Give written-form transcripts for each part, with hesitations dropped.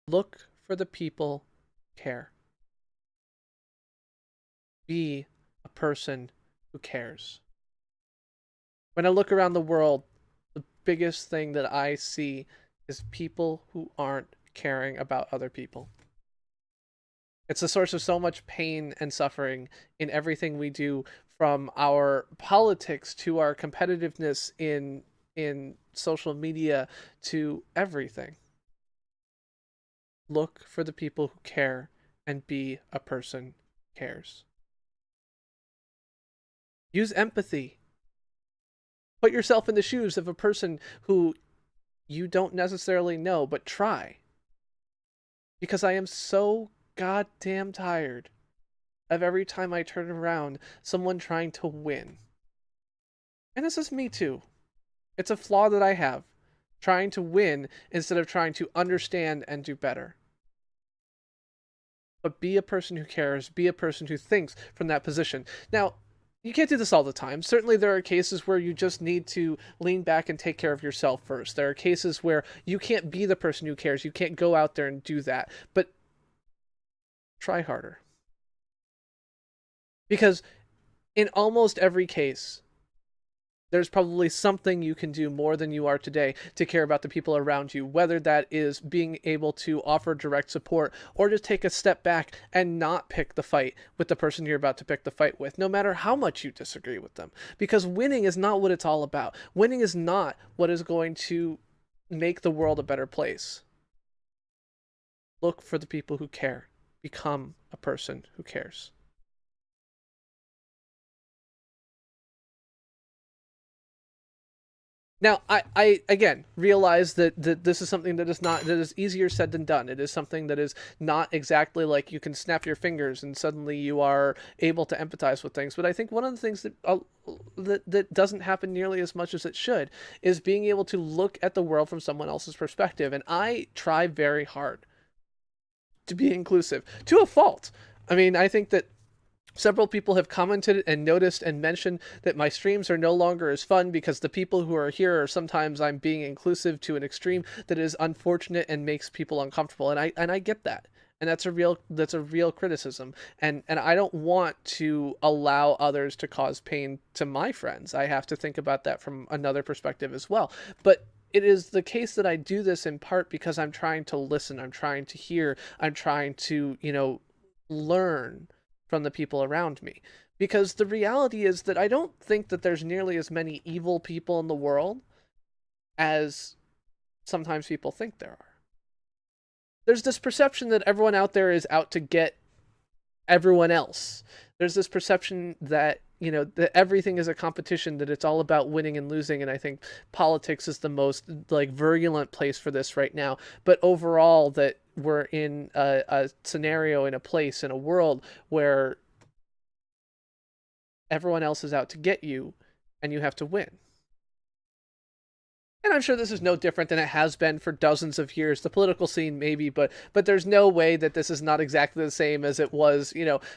Look for the people who care. Be a person who cares. When I look around the world, the biggest thing that I see is people who aren't caring about other people. It's a source of so much pain and suffering in everything we do, from our politics to our competitiveness in social media to everything. Look for the people who care and be a person who cares. Use empathy. Put yourself in the shoes of a person who you don't necessarily know, but try. Because I am so goddamn tired of every time I turn around someone trying to win. And this is me too. It's a flaw that I have. Trying to win instead of trying to understand and do better. But be a person who cares. Be a person who thinks from that position. Now, you can't do this all the time. Certainly there are cases where you just need to lean back and take care of yourself first. There are cases where you can't be the person who cares. You can't go out there and do that. But try harder. Because in almost every case, there's probably something you can do more than you are today to care about the people around you, whether that is being able to offer direct support or just take a step back and not pick the fight with the person you're about to pick the fight with, no matter how much you disagree with them. Because winning is not what it's all about. Winning is not what is going to make the world a better place. Look for the people who care. Become a person who cares. Now, I again realize that this is something that is easier said than done. It is something that is not exactly like you can snap your fingers and suddenly you are able to empathize with things. But I think one of the things that doesn't happen nearly as much as it should is being able to look at the world from someone else's perspective. And I try very hard to be inclusive, to a fault. I mean, I think that several people have commented and noticed and mentioned that my streams are no longer as fun because the people who are here are sometimes I'm being inclusive to an extreme that is unfortunate and makes people uncomfortable. And I get that. And that's a real criticism. And I don't want to allow others to cause pain to my friends. I have to think about that from another perspective as well. But it is the case that I do this in part because I'm trying to listen, I'm trying to hear, I'm trying to, learn from the people around me. Because the reality is that I don't think that there's nearly as many evil people in the world as sometimes people think there are. There's this perception that everyone out there is out to get everyone else. There's this perception that, that everything is a competition, that it's all about winning and losing. And I think politics is the most virulent place for this right now. But overall, that we're in a scenario, in a place, in a world where everyone else is out to get you and you have to win. And I'm sure this is no different than it has been for dozens of years. The political scene, maybe, but there's no way that this is not exactly the same as it was,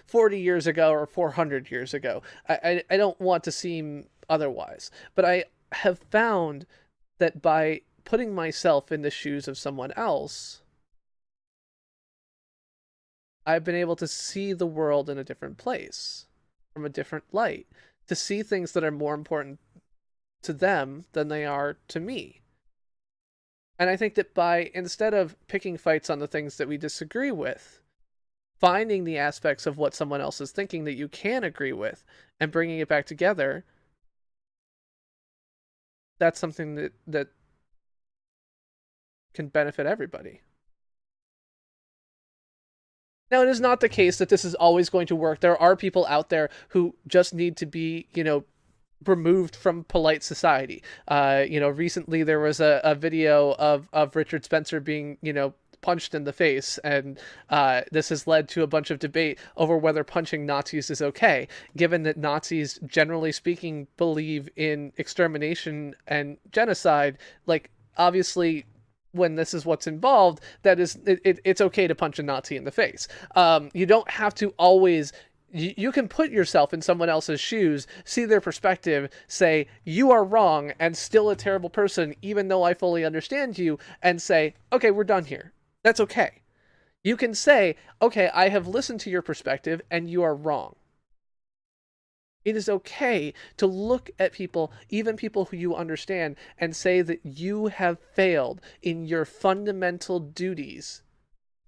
40 years ago or 400 years ago. I don't want to seem otherwise. But I have found that by putting myself in the shoes of someone else, I've been able to see the world in a different place, from a different light, to see things that are more important to them than they are to me. And I think that by, instead of picking fights on the things that we disagree with, finding the aspects of what someone else is thinking that you can agree with and bringing it back together, that's something that can benefit everybody. Now, it is not the case that this is always going to work. There are people out there who just need to be, removed from polite society. Recently there was a video of Richard Spencer being, punched in the face, and this has led to a bunch of debate over whether punching Nazis is okay, given that Nazis, generally speaking, believe in extermination and genocide. Obviously, when this is what's involved, that is, it's okay to punch a Nazi in the face. You don't have to always. You can put yourself in someone else's shoes, see their perspective, say, you are wrong and still a terrible person, even though I fully understand you, and say, okay, we're done here. That's okay. You can say, okay, I have listened to your perspective and you are wrong. It is okay to look at people, even people who you understand, and say that you have failed in your fundamental duties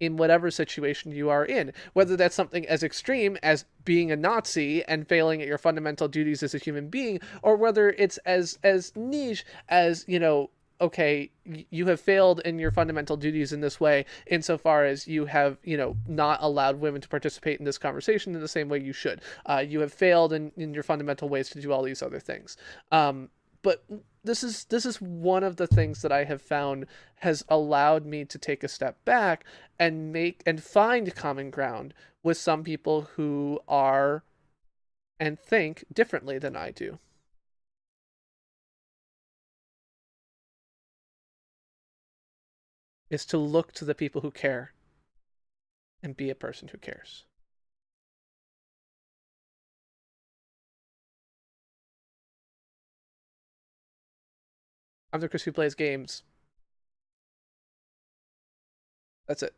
in whatever situation you are in. Whether that's something as extreme as being a Nazi and failing at your fundamental duties as a human being, or whether it's as niche as, okay, you have failed in your fundamental duties in this way, insofar as you have, not allowed women to participate in this conversation in the same way you should. You have failed in your fundamental ways to do all these other things. But this is one of the things that I have found has allowed me to take a step back and make and find common ground with some people who are and think differently than I do. Is to look to the people who care and be a person who cares. I'm the Chris who plays games. That's it.